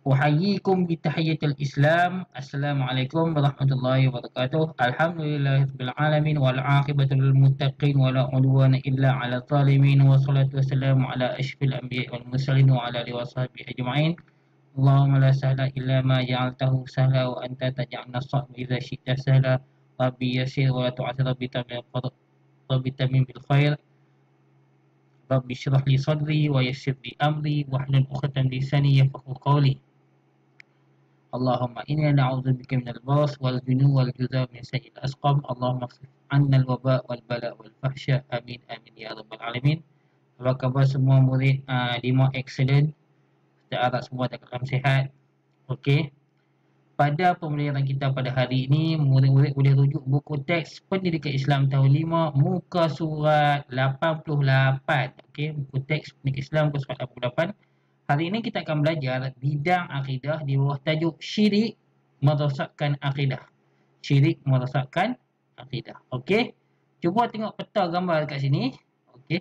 Uhayyikum bitahiyatil Islam. Assalamualaikum warahmatullahi wabarakatuh. Alhamdulillahirabbil alamin wal aqibatu lil muttaqin wala udwana illa 'alal zalimin wassalatu wassalamu ala asyrafil anbiya'i wal mursalin wa ala alihi washabihi ajma'in. Allahumma la sahla illa ma ja'altahu sahla wa anta taj'alna as-sa'ba idza syi'ta sahla. Rabbi yassir wa la tu'assir rabbi tamim bil khair. Rabbi shrah li sadri wa yassir li amri wahlul 'uqdatam min lisani yafqahu qawli. Allahumma inna na'udzubika minal baras wal junu wal juzam min sayyi'il asqam. Allahumma kfif 'anna al waba wal bala wal fahsya. Amin amin ya rabbal alamin. Apa khabar semua murid 5 excellent? Kita harap semua dalam sihat. Okey. Pada pembelajaran kita pada hari ini, murid-murid boleh rujuk buku teks Pendidikan Islam tahun 5 muka surat 88. Okey, buku teks Pendidikan Islam muka surat 88. Hari ini kita akan belajar bidang akidah di bawah tajuk syirik merosakkan akidah. Syirik merosakkan akidah. Okey. Cuba tengok peta gambar dekat sini. Okey.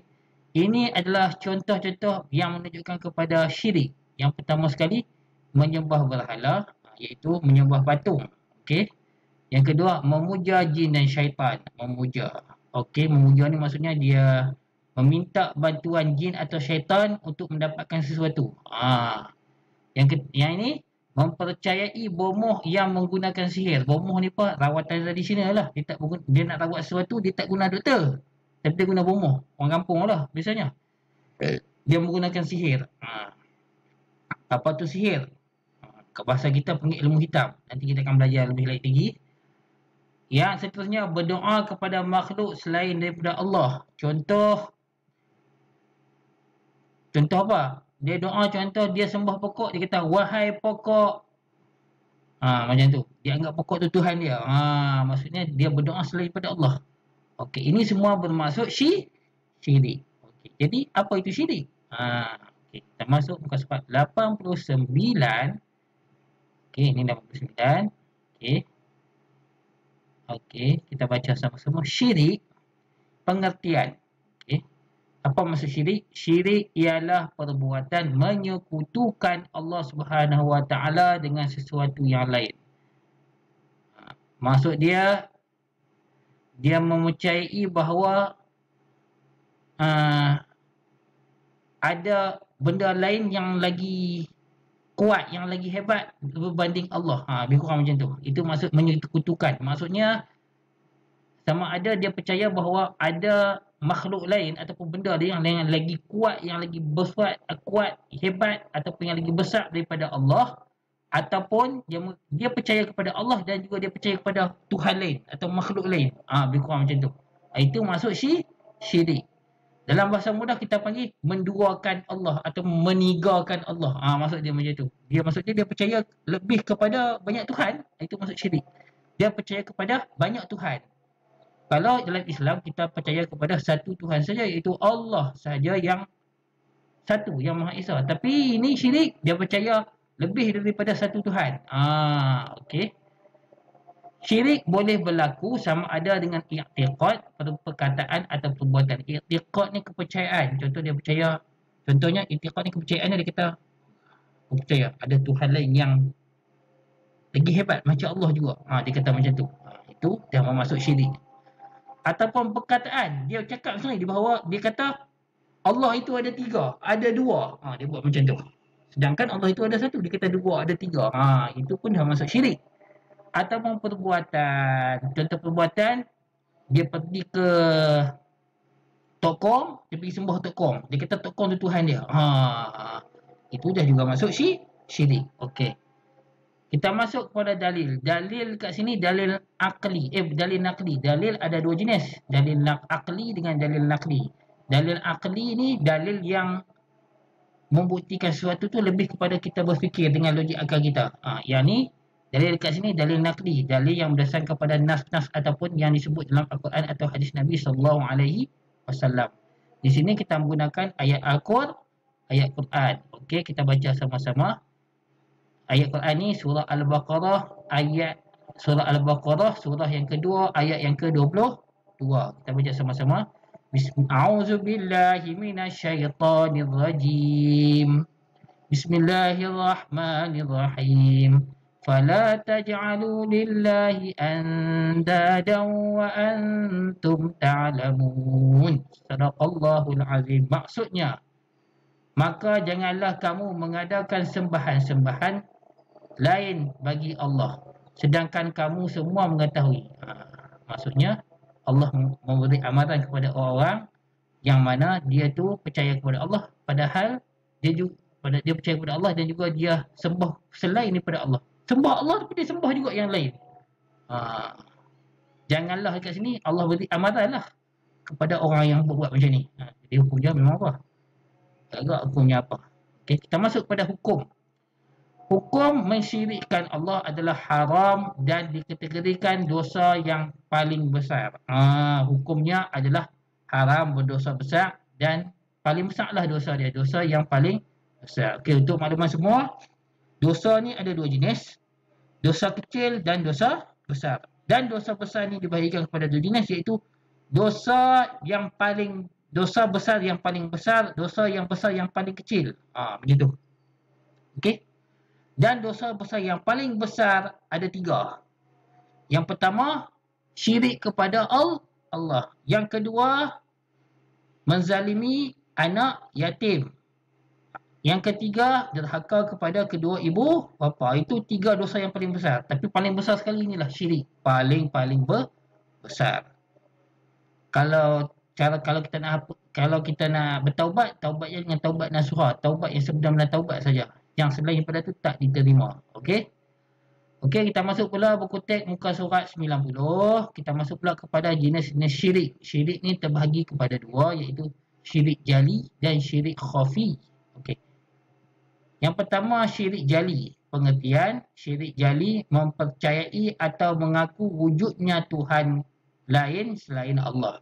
Ini adalah contoh-contoh yang menunjukkan kepada syirik. Yang pertama sekali, menyembah berhala, iaitu menyembah patung. Okey. Yang kedua, memuja jin dan syaitan. Memuja. Okey, memuja ni maksudnya dia meminta bantuan jin atau syaitan untuk mendapatkan sesuatu. Yang ini mempercayai bomoh yang menggunakan sihir. Bomoh ni apa? Rawatan tradisional lah. Dia nak rawat sesuatu, dia tak guna doktor. Tapi dia guna bomoh. Orang kampung lah biasanya. Dia menggunakan sihir. Apa tu sihir? Bahasa kita panggil ilmu hitam. Nanti kita akan belajar lebih lagi. Yang seterusnya, berdoa kepada makhluk selain daripada Allah. Contoh apa? Dia doa contoh dia sembah pokok, dia kata wahai pokok. Macam tu. Dia anggap pokok tu Tuhan dia. Maksudnya dia berdoa selain daripada Allah. Okey, ini semua bermaksud syirik. Okey, jadi apa itu syirik? Okey, kita masuk muka surat 89. Okey, ini 89. Okey. Okey, kita baca sama-sama. Syirik, pengertian. Okey. Apa maksud syirik? Syirik ialah perbuatan menyekutukan Allah Subhanahu Wa Taala dengan sesuatu yang lain. Maksud dia mempercayai bahawa ada benda lain yang lagi kuat, yang lagi hebat berbanding Allah. Lebih kurang macam tu. Itu maksud menyekutukan. Maksudnya sama ada dia percaya bahawa ada makhluk lain ataupun benda yang lagi kuat, yang lagi bersifat kuat, hebat ataupun yang lagi besar daripada Allah, ataupun dia percaya kepada Allah dan juga dia percaya kepada Tuhan lain atau makhluk lain. Lebih kurang macam tu. Itu maksud syirik. Dalam bahasa mudah kita panggil menduakan Allah atau menigakan Allah. Maksud dia macam tu. Dia percaya lebih kepada banyak Tuhan. Itu maksud syirik. Dia percaya kepada banyak Tuhan. Kalau dalam Islam kita percaya kepada satu Tuhan saja, iaitu Allah saja yang satu, yang Maha Esa. Tapi ini syirik, dia percaya lebih daripada satu Tuhan. Okey. Syirik boleh berlaku sama ada dengan i'tiqad, perkataan atau perbuatan. I'tiqad ni kepercayaan. Contohnya i'tiqad ni kepercayaan dia kata percaya ada Tuhan lain yang lagi hebat macam Allah juga. Dia kata macam tu. Itu dia masuk syirik. Ataupun perkataan, dia cakap sendiri bahawa dia kata Allah itu ada 3, ada 2. Dia buat macam tu. Sedangkan Allah itu ada 1, dia kata 2, ada 3. Itu pun dah masuk syirik. Ataupun perbuatan. Contoh perbuatan, dia pergi ke tokong, dia pergi sembah tokong. Dia kata tokong tu Tuhan dia. Itu dah juga masuk syirik. Okey. Kita masuk kepada dalil. Dalil kat sini dalil akli. Dalil nakli. Dalil ada 2 jenis. Dalil akli dengan dalil nakli. Dalil akli ni dalil yang membuktikan sesuatu tu lebih kepada kita berfikir dengan logik akal kita. Yang ni dalil kat sini dalil nakli. Dalil yang berdasarkan kepada nas-nas ataupun yang disebut dalam Al-Quran atau hadis Nabi SAW. Di sini kita menggunakan ayat Al-Quran, ayat Quran. Okey, kita baca sama-sama. Ayat Quran ni surah Al-Baqarah, surah yang kedua, ayat yang ke-22. Kita baca sama-sama. A'udzubillahi minasyaitonirrajim. Bismillahirrahmanirrahim. Fala taj'alu lillahi andadan wa antum ta'lamun. Sadaqallahul azim. Maksudnya, maka janganlah kamu mengadakan sembahan-sembahan lain bagi Allah, sedangkan kamu semua mengetahui. Maksudnya, Allah memberi amaran kepada orang yang mana dia tu percaya kepada Allah, padahal dia percaya kepada Allah dan juga dia sembah selain daripada Allah. Sembah Allah tapi dia sembah juga yang lain. Janganlah dekat sini Allah beri amaran lah kepada orang yang buat macam ni. Jadi hukumnya memang apa? Agak hukumnya apa? Okay, kita masuk pada hukum. Hukum mensyirikkan Allah adalah haram dan dikategorikan dosa yang paling besar. Hukumnya adalah haram, berdosa besar, dan paling besarlah dosa dia. Dosa yang paling besar. Okey, untuk makluman semua, dosa ni ada dua jenis. Dosa kecil dan dosa besar. Dan dosa besar ni dibahagikan kepada dua jenis, iaitu dosa besar yang paling besar, dosa yang besar yang paling kecil. Macam tu. Okey. Dan dosa besar yang paling besar ada tiga. Yang pertama, syirik kepada Allah. Yang kedua, menzalimi anak yatim. Yang ketiga, derhaka kepada kedua ibu bapa. Itu tiga dosa yang paling besar. Tapi paling besar sekali inilah syirik. Paling besar. Kalau kita nak bertaubat, taubatnya dengan taubat nasuha, taubat yang sebenar-benar taubat saja. Yang selain daripada itu tak diterima. Okey? Okey, kita masuk pula buku teks muka surat 90. Kita masuk pula kepada jenis-jenis syirik. Syirik ni terbahagi kepada dua, iaitu syirik jali dan syirik khafi. Okey. Yang pertama, syirik jali. Pengertian syirik jali mempercayai atau mengaku wujudnya Tuhan lain selain Allah,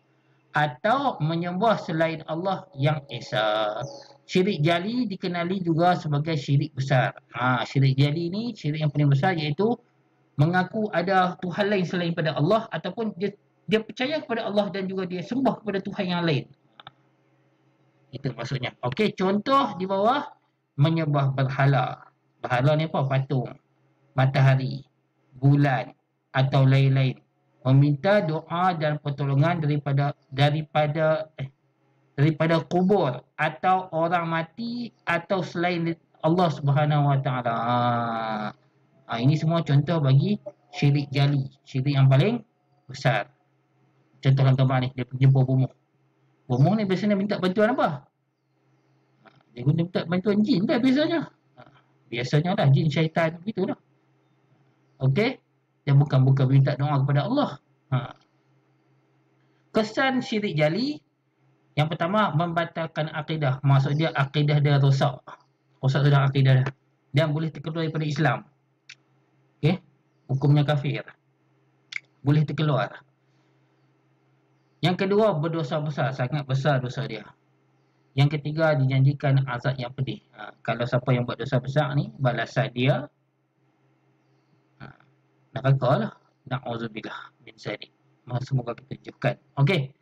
atau menyembah selain Allah yang esa. Syirik jali dikenali juga sebagai syirik besar. Syirik jali ni syirik yang paling besar, iaitu mengaku ada Tuhan lain selain pada Allah, ataupun dia percaya kepada Allah dan juga dia sembah kepada Tuhan yang lain. Itu maksudnya. Okey, contoh di bawah, menyembah berhala. Berhala ni apa? Patung, matahari, bulan atau lain-lain. Meminta doa dan pertolongan daripada kubur atau orang mati atau selain Allah Subhanahu Wa Taala. Ini semua contoh bagi syirik jali, syirik yang paling besar. Contoh gambar ni, dia jumpa bomoh. Bomoh ni biasanya minta bantuan apa? Dia guna minta bantuan jin dah biasanya. Biasanya lah jin syaitan begitulah. Okey? Dia bukan minta doa kepada Allah. Kesan syirik jali, yang pertama, membatalkan akidah. Maksud dia akidah dia rosak. Rosak sudah akidah dia. Dan boleh terkeluar daripada Islam. Okey? Hukumnya kafir. Boleh terkeluar. Yang kedua, berdosa besar. Sangat besar dosa dia. Yang ketiga, dijanjikan azab yang pedih. Kalau siapa yang buat dosa besar ni, balasan dia neraka lah. Na'udzubillah min zalik. Semoga kita jauhkan. Okey.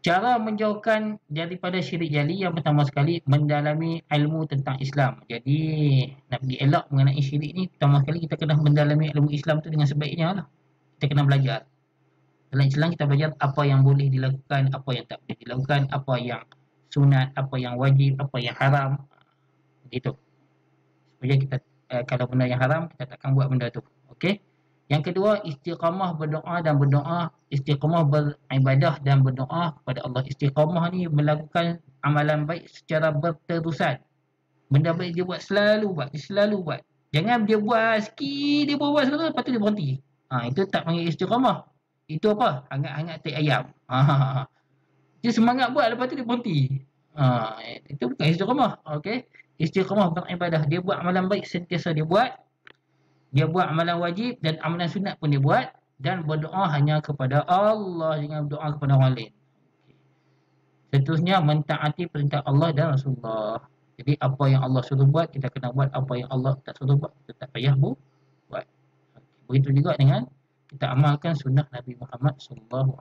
Cara menjauhkan daripada syirik jali, yang pertama sekali, mendalami ilmu tentang Islam. Jadi, nak pergi elak mengenai syirik ni, pertama sekali kita kena mendalami ilmu Islam tu dengan sebaiknya lah. Kita kena belajar. Dalam Islam kita belajar apa yang boleh dilakukan, apa yang tak boleh dilakukan, apa yang sunat, apa yang wajib, apa yang haram. Begitu. Supaya kita, kalau benda yang haram, kita takkan buat benda tu. Okey. Yang kedua, istiqamah berdoa dan berdoa. Istiqamah beribadah dan berdoa kepada Allah. Istiqamah ni melakukan amalan baik secara berterusan. Benda baik dia buat, selalu buat. Jangan dia buat sikit, dia buat sekali, lepas tu dia berhenti. Itu tak panggil istiqamah. Itu apa? Hangat-hangat tai ayam. Dia semangat buat, lepas tu dia berhenti. Itu bukan istiqamah. Okey. Istiqamah beribadah. Dia buat amalan baik sentiasa dia buat. Dia buat amalan wajib dan amalan sunat pun dia buat. Dan berdoa hanya kepada Allah, jangan berdoa kepada orang lain. Seterusnya, mentaati perintah Allah dan Rasulullah. Jadi apa yang Allah suruh buat, kita kena buat. Apa yang Allah tak suruh buat, kita tak payah buat. Begitu juga dengan kita amalkan sunnah Nabi Muhammad SAW.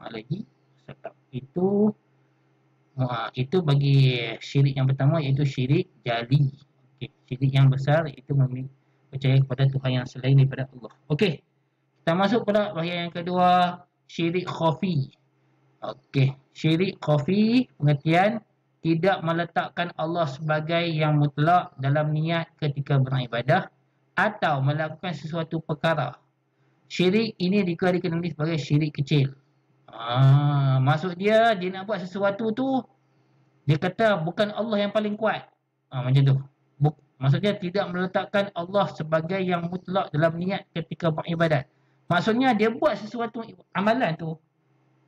Itu bagi syirik yang pertama, iaitu syirik jali. Okey, syirik yang besar iaitu percaya kepada Tuhan yang selain daripada Allah. Okey, kita masuk pada bahagian yang kedua, syirik khafi. Okey, syirik khafi pengertian tidak meletakkan Allah sebagai yang mutlak dalam niat ketika beribadah atau melakukan sesuatu perkara. Syirik ini juga dikenali sebagai syirik kecil. Maksud dia nak buat sesuatu tu, dia kata bukan Allah yang paling kuat. Macam tu. Maksudnya tidak meletakkan Allah sebagai yang mutlak dalam niat ketika beribadat. Maksudnya dia buat sesuatu amalan tu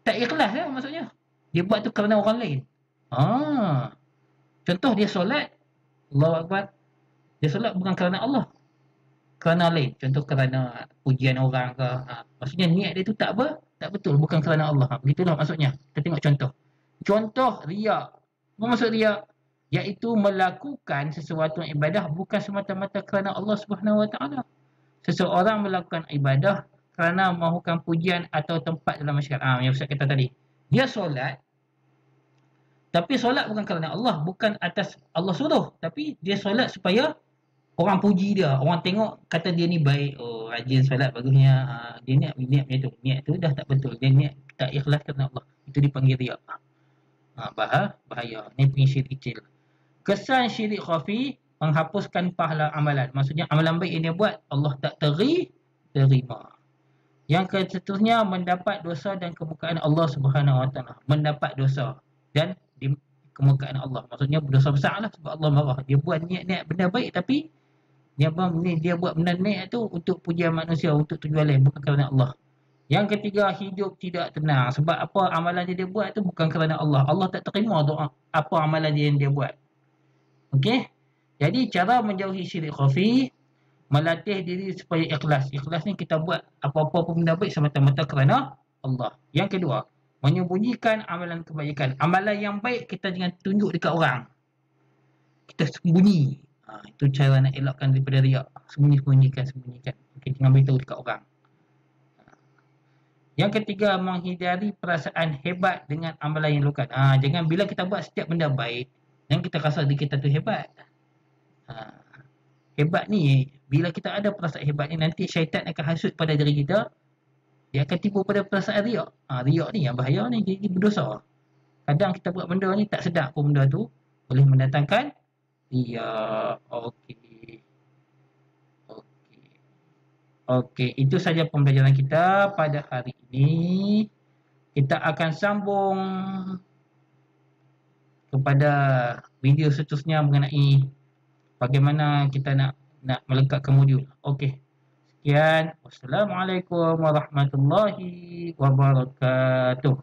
tak ikhlas lah maksudnya. Dia buat tu kerana orang lain. Contoh dia solat, Allahu Akbar. Dia solat bukan kerana Allah, kerana lain. Contoh kerana pujian orang ke. Maksudnya niat dia tu tak betul, bukan kerana Allah. Begitulah maksudnya. Kita tengok contoh. Contoh riak. Apa maksud riak? Iaitu melakukan sesuatu ibadah bukan semata-mata kerana Allah Subhanahu Wa Taala. Seseorang melakukan ibadah kerana mahukan pujian atau tempat dalam masyarakat. Yang Ustaz kata tadi. Dia solat, tapi solat bukan kerana Allah, bukan atas Allah suruh, tapi dia solat supaya orang puji dia, orang tengok kata dia ni baik, oh rajin solat bagusnya. Dia niat macam tu. Niat tu dah tak betul. Dia niat tak ikhlas kerana Allah. Itu dipanggil riak. Bahaya. Ni punya syirik kecil. Kesan syirik khafi menghapuskan pahala amalan. Maksudnya amalan baik yang dia buat Allah tak terima. Yang seterusnya mendapat dosa dan kemukaan Allah Subhanahu Wa Taala. Mendapat dosa dan di kemukaan Allah. Maksudnya dosa besar lah sebab Allah marah. Dia buat niat-niat benda baik tapi dia buat benda niat tu untuk pujian manusia, untuk tujuan lain, bukan kerana Allah. Yang ketiga, hidup tidak tenang. Sebab apa amalan dia buat tu bukan kerana Allah. Allah tak terima doa apa amalan yang dia buat. Okey? Jadi cara menjauhi syirik khafi, melatih diri supaya ikhlas. Ikhlas ni kita buat apa-apa pun benda baik semata-mata kerana Allah. Yang kedua, menyembunyikan amalan kebaikan. Amalan yang baik kita jangan tunjuk dekat orang. Kita sembunyi. Itu cara nak elakkan daripada riak. Sembunyikan. Okay, jangan beritahu dekat orang. Yang ketiga, menghindari perasaan hebat dengan amalan yang lukat. Jangan bila kita buat setiap benda baik, jangan kita rasa diri kita tu hebat. Hebat ni, bila kita ada perasaan hebat ni, nanti syaitan akan hasut pada diri kita. Dia akan tipu pada perasaan riak. Riak ni yang bahaya ni, dia berdosa. Kadang kita buat benda ni tak sedar pun benda tu boleh mendatangkan riak. Okey, itu saja pembelajaran kita pada hari ini. Kita akan sambung kepada video seterusnya mengenai bagaimana kita nak melengkapkan modul. Okey. Sekian. Wassalamualaikum warahmatullahi wabarakatuh.